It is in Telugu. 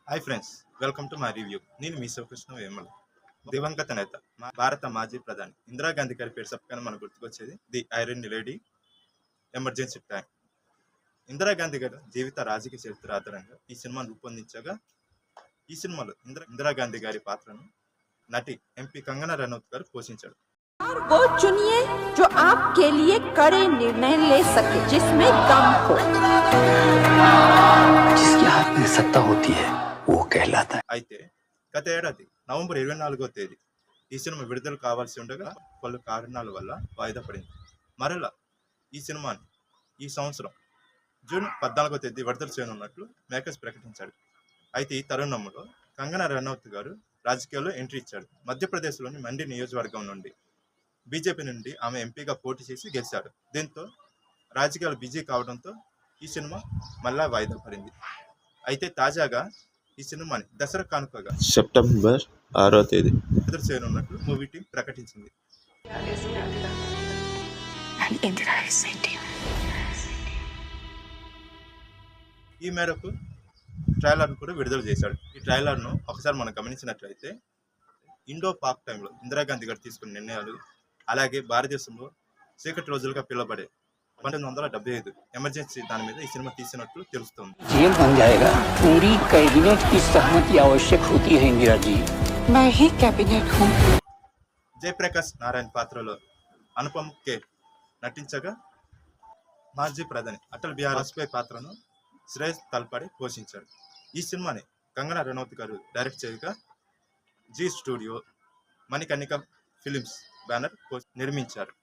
Hi friends, welcome to my review. నేను మీ శివకృష్ణ వేమల. దివంగత నేత, మా భారత మాజీ ప్రధాని ఇందిరాగాంధీ గారి పేరు చెప్పగానే మనకు గుర్తుకొచ్చేది the iron lady, emergency time. Indira Gandhi గారి జీవిత రాజకీయ చరిత్ర ఆధారంగా ఈ సినిమాను రూపొందించగా, ఈ సినిమాలో ఇందిరాగాంధీ గారి పాత్రను నటి ఎంపీ కంగనా రనౌత్ గారు పోషించాడు. और वो चुनिए जो आपके लिए कड़े निर्णय ले सके, जिसमें दम हो। जिसके हाथ में सत्ता होती है वो कहलाता है। అయితే గత ఏడాది నవంబర్ 24వ తేదీ ఈ సినిమా విడుదల కావాల్సి ఉండగా పలు కారణాల వల్ల వాయిదా పడింది. మరలా ఈ సినిమాని ఈ సంవత్సరం జూన్ 14వ తేదీ విడుదల చేయనున్నట్లు మేకర్స్ ప్రకటించాడు. అయితే ఈ తరుణంలో కంగనా రనౌత్ గారు రాజకీయాల్లో ఎంట్రీ ఇచ్చాడు. మధ్యప్రదేశ్లోని మండి నియోజకవర్గం నుండి బీజేపీ నుండి ఆమె ఎంపీగా పోటీ చేసి గెలిచారు. దీంతో రాజకీయాలు బిజీ కావడంతో ఈ సినిమా మళ్ళా వాయిదా పడింది. అయితే తాజాగా ఈ సినిమాని దసరా కానుకగా సెప్టెంబర్ 6వ తేదీ విడుదల చేయనున్నట్లు మూవీ టీం ప్రకటించింది. ఈ మేరకు ట్రైలర్ను కూడా విడుదల చేశాడు. ఈ ట్రైలర్ను ఒకసారి మనం గమనించినట్లయితే ఇండో పాక్ టైంలో ఇందిరాగాంధీ గారు తీసుకున్న నిర్ణయాలు, అలాగే భారతదేశంలో చీకటి రోజులుగా పిలువబడే 1975 ఎమర్జెన్సీ దాని మీద ఈ సినిమా తీసినట్లు తెలుస్తుంది. जेल बन जाएगा। पूरी कैबिनेट की सहमति आवश्यक होती है इंदिरा जी। मैं ही कैबिनेट हूँ। జయప్రకాష్ నారాయణ పాత్రలో అనుపమ్ ఖేర్ నటించగా, మాజీ ప్రధాని అటల్ బిహారీ వాజ్పేయి పాత్రను శ్రేయస్ తల్పడే పోషించాడు. ఈ సినిమాని కంగనా రనౌత్ గారు డైరెక్ట్ చేయగా, Zee studio, Manikarnika films banner నిర్మించారు.